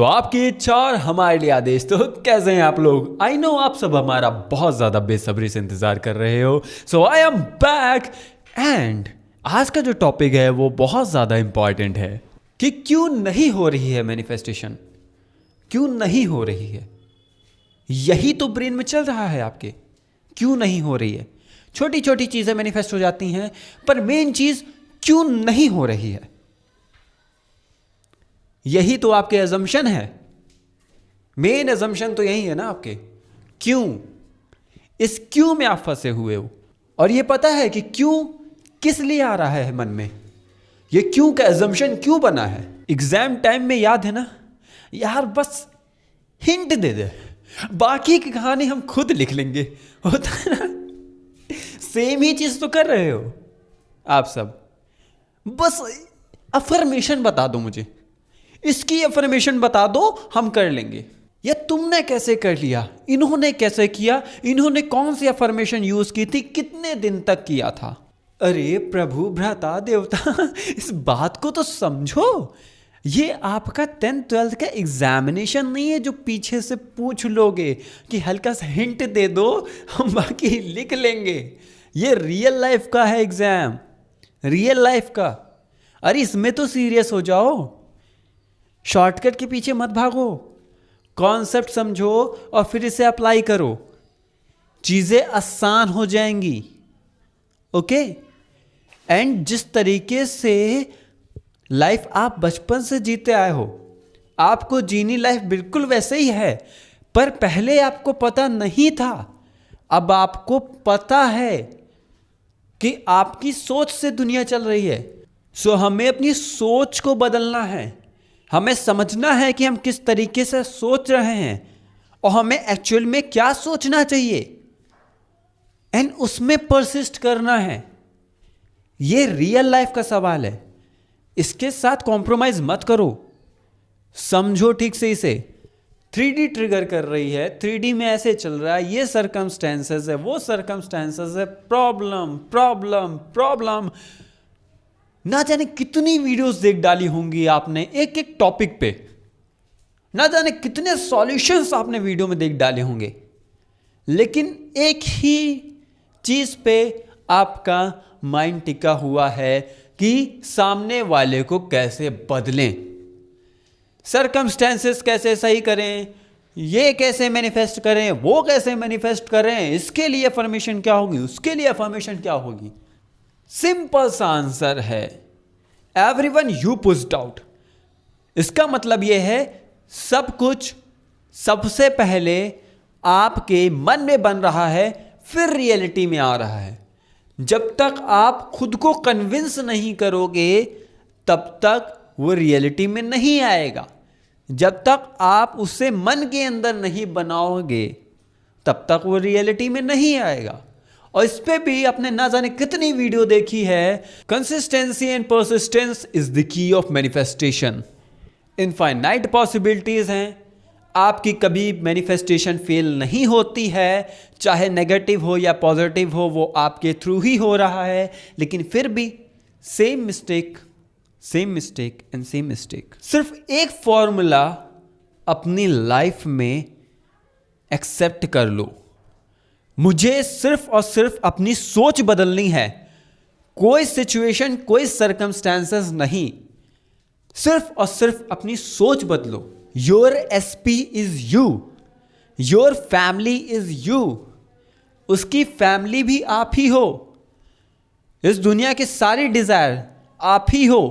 आपकी इच्छा और हमारे लिए आदेश। तो कैसे हैं आप लोग? आई नो आप सब हमारा बहुत ज़्यादा बेसब्री से इंतज़ार कर रहे हो। आई एम बैक एंड आज का जो टॉपिक है वो बहुत ज़्यादा इंपॉर्टेंट है कि क्यों नहीं हो रही है मैनिफेस्टेशन, क्यों नहीं हो रही है। यही तो ब्रेन में चल रहा है आपके, क्यों नहीं हो रही है। छोटी छोटी चीज़ें मैनिफेस्ट हो जाती हैं, पर मेन चीज़ क्यों नहीं हो रही है, यही तो आपके अजम्पशन है। मेन अजम्पशन तो यही है ना आपके, क्यों। इस क्यों में आप फंसे हुए हो। और ये पता है कि क्यों किस लिए आ रहा है मन में, ये क्यों का अजम्पशन क्यों बना है। एग्जाम टाइम में याद है ना यार, बस हिंट दे दे, बाकी की कहानी हम खुद लिख लेंगे, होता है ना। सेम ही चीज तो कर रहे हो आप सब, बस अफर्मेशन बता दो मुझे, इसकी अफर्मेशन बता दो, हम कर लेंगे। या तुमने कैसे कर लिया, इन्होंने कैसे किया, इन्होंने कौन सी अफर्मेशन यूज की थी, कितने दिन तक किया था। अरे प्रभु भ्राता देवता, इस बात को तो समझो। ये आपका 10th-12th का एग्जामिनेशन नहीं है जो पीछे से पूछ लोगे कि हल्का सा हिंट दे दो, हम बाकी लिख लेंगे। ये रियल लाइफ का है एग्जाम, रियल लाइफ का। अरे इसमें तो सीरियस हो जाओ, शॉर्टकट के पीछे मत भागो, कॉन्सेप्ट समझो और फिर इसे अप्लाई करो, चीजें आसान हो जाएंगी। ओके। एंड जिस तरीके से लाइफ आप बचपन से जीते आए हो, आपको जीनी लाइफ बिल्कुल वैसे ही है, पर पहले आपको पता नहीं था, अब आपको पता है कि आपकी सोच से दुनिया चल रही है। हमें अपनी सोच को बदलना है, हमें समझना है कि हम किस तरीके से सोच रहे हैं और हमें एक्चुअल में क्या सोचना चाहिए, एंड उसमें परसिस्ट करना है। ये रियल लाइफ का सवाल है, इसके साथ कॉम्प्रोमाइज मत करो, समझो ठीक से इसे। 3D ट्रिगर कर रही है, 3D में ऐसे चल रहा है, ये सर्कमस्टेंसेस है, वो सर्कमस्टेंसेस है, प्रॉब्लम प्रॉब्लम प्रॉब्लम। ना जाने कितनी वीडियोस देख डाली होंगी आपने एक एक टॉपिक पे, ना जाने कितने सॉल्यूशंस आपने वीडियो में देख डाले होंगे, लेकिन एक ही चीज पे आपका माइंड टिका हुआ है कि सामने वाले को कैसे बदलें, सर्कमस्टेंसेस कैसे सही करें, ये कैसे मैनिफेस्ट करें, वो कैसे मैनिफेस्ट करें, इसके लिए अफर्मेशन क्या होगी, उसके लिए अफर्मेशन क्या होगी। सिंपल सा आंसर है, एवरीवन यू पुश्ड आउट। इसका मतलब यह है सब कुछ सबसे पहले आपके मन में बन रहा है, फिर रियलिटी में आ रहा है। जब तक आप खुद को कन्विंस नहीं करोगे तब तक वो रियलिटी में नहीं आएगा। जब तक आप उसे मन के अंदर नहीं बनाओगे तब तक वो रियलिटी में नहीं आएगा। और इस पे भी आपने ना जाने कितनी वीडियो देखी है। Consistency and persistence is the key of manifestation. Infinite possibilities हैं, आपकी कभी मैनिफेस्टेशन फेल नहीं होती है, चाहे नेगेटिव हो या पॉजिटिव हो, वो आपके थ्रू ही हो रहा है। लेकिन फिर भी same mistake and same mistake. सिर्फ एक फॉर्मूला अपनी लाइफ में एक्सेप्ट कर लो, मुझे सिर्फ और सिर्फ अपनी सोच बदलनी है, कोई सिचुएशन कोई सर्कमस्टेंसेस नहीं, सिर्फ और सिर्फ अपनी सोच बदलो। Your SP is you, your family is you, उसकी फैमिली भी आप ही हो, इस दुनिया की सारी डिजायर आप ही हो,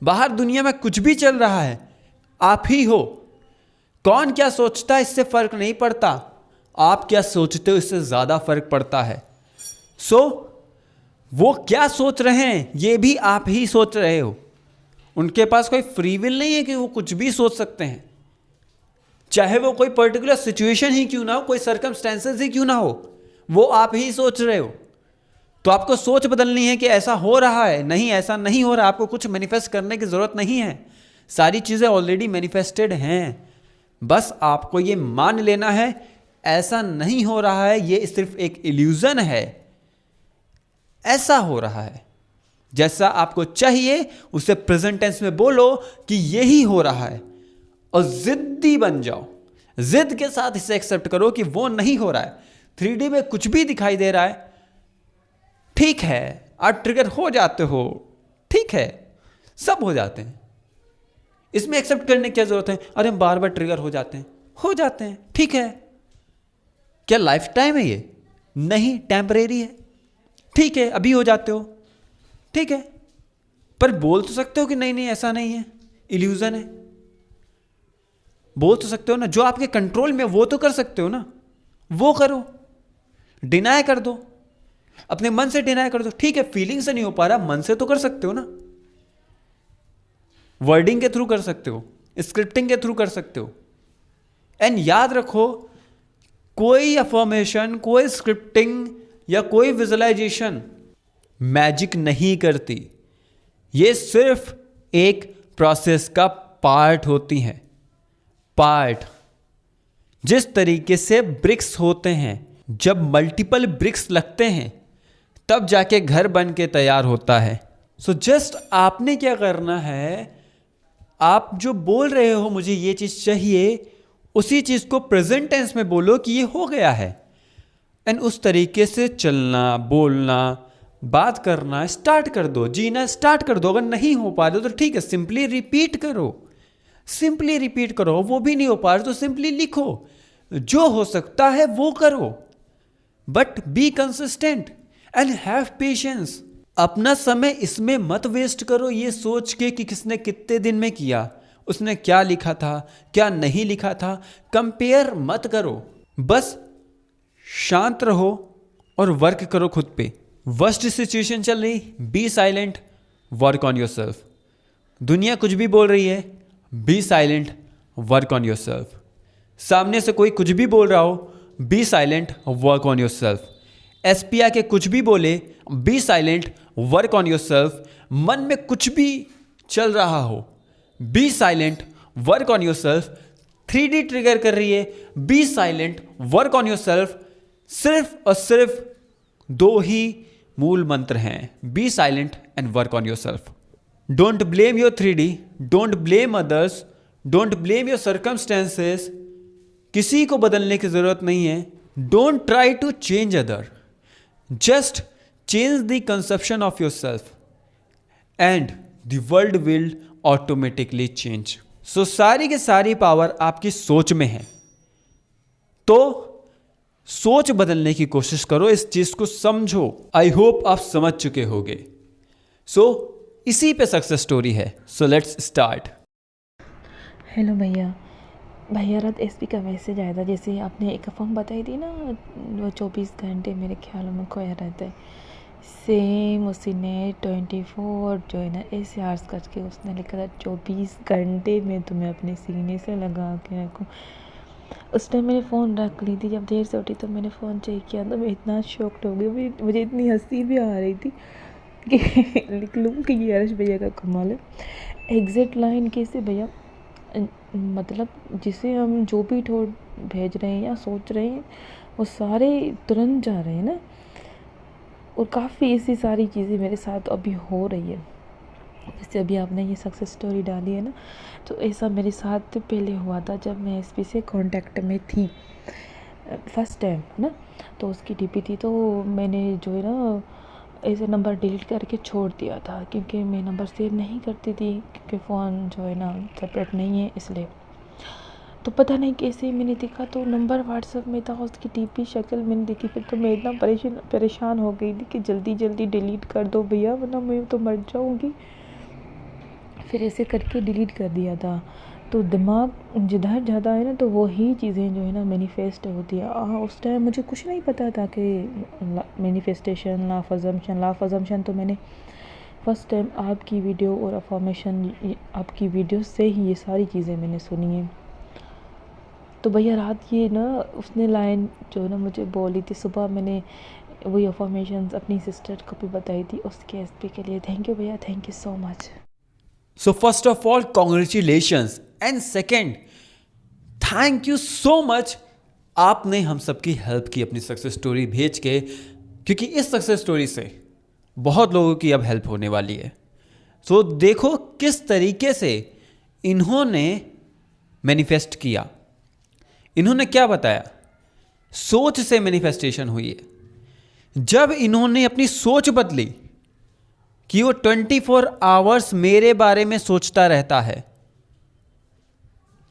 बाहर दुनिया में कुछ भी चल रहा है आप ही हो। कौन क्या सोचता है इससे फर्क नहीं पड़ता, आप क्या सोचते हो इससे ज्यादा फर्क पड़ता है। वो क्या सोच रहे हैं ये भी आप ही सोच रहे हो, उनके पास कोई फ्री विल नहीं है कि वो कुछ भी सोच सकते हैं, चाहे वो कोई पर्टिकुलर सिचुएशन ही क्यों ना हो, कोई सर्कमस्टेंसेस ही क्यों ना हो, वो आप ही सोच रहे हो। तो आपको सोच बदलनी है कि ऐसा हो रहा है, नहीं ऐसा नहीं हो रहा, आपको कुछ मैनिफेस्ट करने की जरूरत नहीं है, सारी चीजें ऑलरेडी मैनिफेस्टेड हैं, बस आपको ये मान लेना है ऐसा नहीं हो रहा है, ये सिर्फ एक इल्यूजन है, ऐसा हो रहा है। जैसा आपको चाहिए उसे प्रेजेंट टेंस में बोलो कि यही हो रहा है, और जिद्दी बन जाओ। जिद के साथ इसे एक्सेप्ट करो कि वो नहीं हो रहा है। 3D में कुछ भी दिखाई दे रहा है, ठीक है, आप ट्रिगर हो जाते हो, ठीक है, सब हो जाते हैं। इसमें एक्सेप्ट करने की क्या जरूरत है? अरे हम बार बार ट्रिगर हो जाते हैं, ठीक है। क्या लाइफ टाइम है ये? नहीं, टेम्परेरी है, ठीक है, अभी हो जाते हो, ठीक है। पर बोल तो सकते हो कि नहीं नहीं ऐसा नहीं है, इल्यूजन है। बोल तो सकते हो ना, जो आपके कंट्रोल में वो तो कर सकते हो ना, वो करो। डिनाई कर दो, अपने मन से डिनाई कर दो, ठीक है, फीलिंग से नहीं हो पा रहा, मन से तो कर सकते हो ना। वर्डिंग के थ्रू कर सकते हो, स्क्रिप्टिंग के थ्रू कर सकते हो। एंड याद रखो, कोई अफर्मेशन, कोई स्क्रिप्टिंग या कोई विजुअलाइजेशन मैजिक नहीं करती। ये सिर्फ एक प्रोसेस का पार्ट होती हैं। पार्ट, जिस तरीके से ब्रिक्स होते हैं, जब मल्टीपल ब्रिक्स लगते हैं तब जाके घर बन के तैयार होता है। सो जस्ट आपने क्या करना है, आप जो बोल रहे हो मुझे ये चीज़ चाहिए, उसी चीज़ को प्रेजेंट टेंस में बोलो कि ये हो गया है। एंड उस तरीके से चलना, बोलना, बात करना स्टार्ट कर दो, जीना स्टार्ट कर दो। अगर नहीं हो पा रहे तो ठीक है, सिंपली रिपीट करो, सिंपली रिपीट करो। वो भी नहीं हो पा रहा तो सिंपली लिखो, जो हो सकता है वो करो, but be consistent and have patience. अपना समय इसमें मत वेस्ट करो ये सोच के कि किसने कितने दिन में किया, उसने क्या लिखा था, क्या नहीं लिखा था। कंपेयर मत करो, बस शांत रहो और वर्क करो खुद पे। वर्स्ट सिचुएशन चल रही, be silent, work on yourself. दुनिया कुछ भी बोल रही है, be silent, work on yourself. सामने से कोई कुछ भी बोल रहा हो, be silent, work on yourself. एसपीआई के कुछ भी बोले, be silent, work on yourself. मन में कुछ भी चल रहा हो, be silent, work on yourself. 3D trigger कर रही है, be silent, work on yourself. सिर्फ और सिर्फ दो ही मूल मंत्र हैं, be silent and work on yourself. Don't blame your 3D, don't blame others, don't blame your circumstances. किसी को बदलने की जरूरत नहीं है। Don't try to change other, just change the conception of yourself and the world will automatically change. So सारी की सारी पावर आपकी सोच में है, तो सोच बदलने की कोशिश करो, इस चीज को समझो। आई होप आप समझ चुके होंगे। सो इसी पे सक्सेस स्टोरी है। So let's start. हेलो भैया, रात एसपी का मैसेज आया था, जैसे आपने एक फॉर्म बताई थी ना, वो 24 घंटे मेरे ख्याल में खोया रहता है। सेम उसी ने 24 जो है ना ऐसे आर्स करके उसने लिखा था 24 घंटे में तुम्हें अपने सीने से लगा के रखूँ। उस टाइम मैंने फ़ोन रख ली थी, जब देर से उठी तो मैंने फ़ोन चेक किया तो मैं इतना शॉक्ड हो गई। मुझे इतनी हंसी भी आ रही थी कि लिख लूँ कि ये हर्ष भैया का कमाल है। एग्जैक्ट लाइन कैसे भैया, मतलब जिसे हम जो भी भेज रहे हैं या सोच रहे हैं वो सारे तुरंत जा रहे हैं ना। और काफ़ी ऐसी सारी चीज़ें मेरे साथ अभी हो रही है। जैसे अभी आपने ये सक्सेस स्टोरी डाली है ना, तो ऐसा मेरे साथ पहले हुआ था जब मैं एसपी से कांटेक्ट में थी फर्स्ट टाइम ना। तो उसकी डीपी थी, तो मैंने जो है ना ऐसे नंबर डिलीट करके छोड़ दिया था, क्योंकि मैं नंबर सेव नहीं करती थी, क्योंकि फ़ोन जो है ना सेपरेट नहीं है इसलिए। तो पता नहीं कैसे मैंने देखा तो नंबर व्हाट्सएप में था, उसकी डीपी शक्ल मैंने देखी। फिर तो मैं इतना परेशान हो गई थी कि जल्दी जल्दी डिलीट कर दो भैया, वरना मैं तो मर जाऊँगी। फिर ऐसे करके डिलीट कर दिया था। तो दिमाग जिधर ज़्यादा है ना, तो वही चीज़ें जो है ना मैनिफेस्ट होती है। उस टाइम मुझे कुछ नहीं पता था कि मैनिफेस्टेशन, लॉ ऑफ अजम्पशन तो मैंने फर्स्ट टाइम आपकी वीडियो और अफर्मेशन, आपकी वीडियो से ही ये सारी चीज़ें मैंने सुनी हैं। तो भैया रात ये ना उसने लाइन जो है ना मुझे बोली थी, सुबह मैंने वही अफर्मेशन अपनी सिस्टर को भी बताई थी। उसके एसपी के लिए थैंक यू भैया, thank you so much. So first of all, congratulations, and second, thank you so much। आपने हम सबकी हेल्प की अपनी सक्सेस स्टोरी भेज के, क्योंकि इस सक्सेस स्टोरी से बहुत लोगों की अब हेल्प होने वाली है। सो देखो किस तरीके से इन्होंने मैनिफेस्ट किया। इन्होंने क्या बताया? सोच से मैनिफेस्टेशन हुई है। जब इन्होंने अपनी सोच बदली कि वो 24 आवर्स मेरे बारे में सोचता रहता है,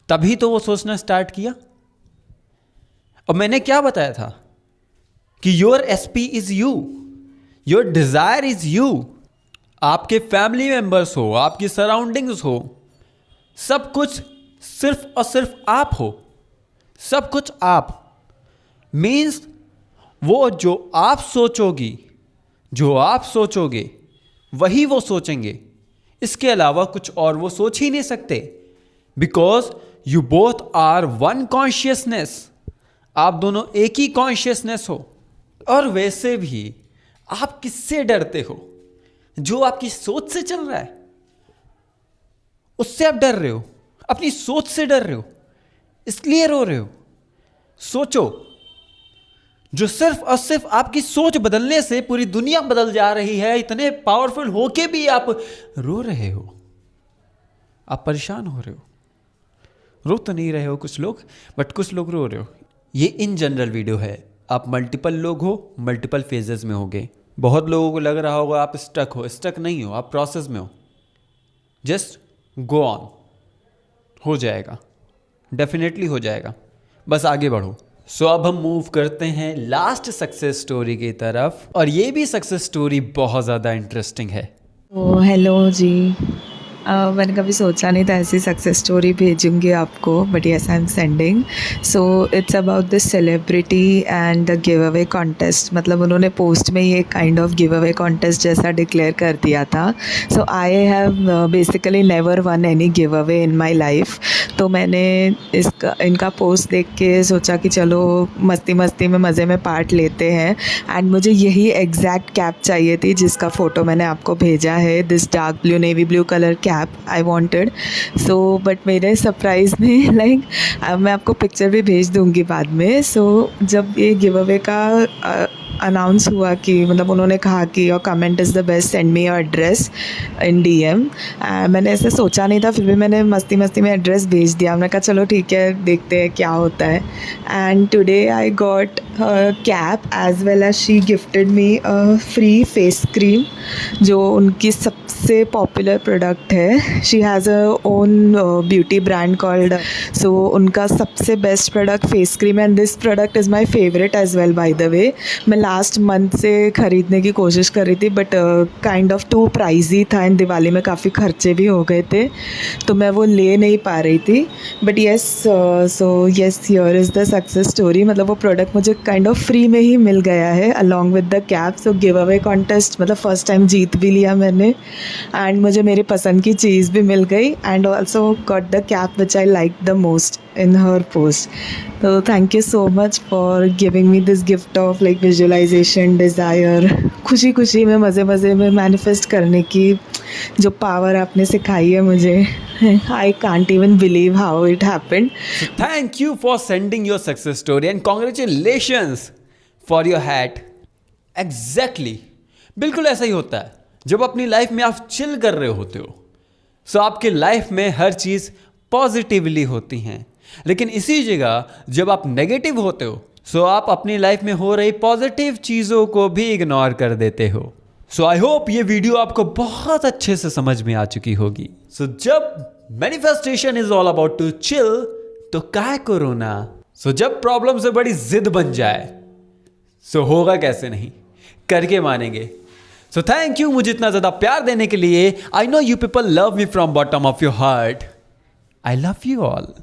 तभी तो वो सोचना स्टार्ट किया। और मैंने क्या बताया था कि your SP is you, your desire is you. आपके फैमिली मेंबर्स हो, आपकी सराउंडिंग्स हो, सब कुछ सिर्फ और सिर्फ आप हो। सब कुछ आप मीन्स वो जो आप सोचोगे वही वो सोचेंगे। इसके अलावा कुछ और वो सोच ही नहीं सकते। Because you both are one consciousness. आप दोनों एक ही कॉन्शियसनेस हो। और वैसे भी आप किससे डरते हो? जो आपकी सोच से चल रहा है उससे आप डर रहे हो, अपनी सोच से डर रहे हो, इसलिए रो रहे हो। सोचो, जो सिर्फ और सिर्फ आपकी सोच बदलने से पूरी दुनिया बदल जा रही है, इतने पावरफुल होके भी आप रो रहे हो, आप परेशान हो रहे हो। रो तो नहीं रहे हो कुछ लोग, बट कुछ लोग रो रहे हो। ये इन जनरल वीडियो है। आप मल्टीपल लोग हो, मल्टीपल फेजेस में होगे। बहुत लोगों को लग रहा होगा आप स्टक हो। स्टक नहीं हो, आप प्रोसेस में हो। जस्ट गो ऑन, हो जाएगा, डेफिनेटली हो जाएगा। बस आगे बढ़ो। सो अब हम मूव करते हैं लास्ट सक्सेस स्टोरी की तरफ, और ये भी सक्सेस स्टोरी बहुत ज़्यादा इंटरेस्टिंग है। हेलो जी। मैंने कभी सोचा नहीं था ऐसी सक्सेस स्टोरी भेजूंगी आपको, but yes I am sending. So it's about this celebrity and the give away contest. मतलब उन्होंने पोस्ट में ये kind of give away contest जैसा डिक्लेयर कर दिया था। So I have basically never won any give away in my life. तो मैंने इनका पोस्ट देख के सोचा कि चलो मस्ती मस्ती में मज़े में पार्ट लेते हैं। एंड मुझे यही एग्जैक्ट कैप चाहिए थी जिसका फ़ोटो मैंने आपको भेजा है। This dark blue navy blue colour cap I wanted. So but मेरे सरप्राइज़ में मैं आपको पिक्चर भी भेज दूँगी बाद में। सो जब ये गिव अवे का अनाउंस हुआ कि मतलब उन्होंने कहा कि your comment is the best, send me your address in DM। मैंने ऐसे सोचा नहीं था, फिर भी मैंने मस्ती मस्ती में एड्रेस भेज दिया। मैंने कहा चलो ठीक है, देखते हैं क्या होता है। And today I got cap as well as she gifted me free face cream, जो उनकी सबसे पॉपुलर प्रोडक्ट है। She has a own beauty brand called, so उनका सबसे best product face cream. And this product is my favourite as well by the way. मैं last month से ख़रीदने की कोशिश कर रही थी, but kind of too pricey and एंड दिवाली में काफ़ी खर्चे भी हो गए थे, तो मैं वो ले नहीं पा रही थी। But yes, so yes, here is the success story. मतलब वो प्रोडक्ट मुझे काइंड ऑफ फ्री में ही मिल गया है along with the cap. So give away contest मतलब फ़र्स्ट टाइम जीत भी लिया मैंने, एंड मुझे मेरी पसंद की चीज़ भी मिल गई। And also got the cap which I like the most in her post. So thank you so much for giving me this gift of like visualization, desire, खुशी खुशी में मज़े मज़े में मैनिफेस्ट करने की जो पावर आपने सिखाई है मुझे। I can't even believe how it happened. So thank you for sending your success story and congratulations for your hat. Exactly, बिल्कुल ऐसा ही होता है जब अपनी लाइफ में आप चिल कर रहे होते हो। सो आपकी लाइफ में हर चीज़ पॉजिटिवली होती हैं। लेकिन इसी जगह जब आप नेगेटिव होते हो, सो आप अपनी लाइफ में हो रही पॉजिटिव चीज़ों को भी इग्नोर कर देते हो। सो आई होप ये वीडियो आपको बहुत अच्छे से समझ में आ चुकी होगी। सो जब manifestation is all about to chill, तो काय करो ना। सो जब प्रॉब्लम से बड़ी जिद बन जाए, सो होगा कैसे नहीं, करके मानेंगे। सो थैंक यू मुझे इतना ज़्यादा प्यार देने के लिए। I know you people love me from bottom of your heart. I love you all.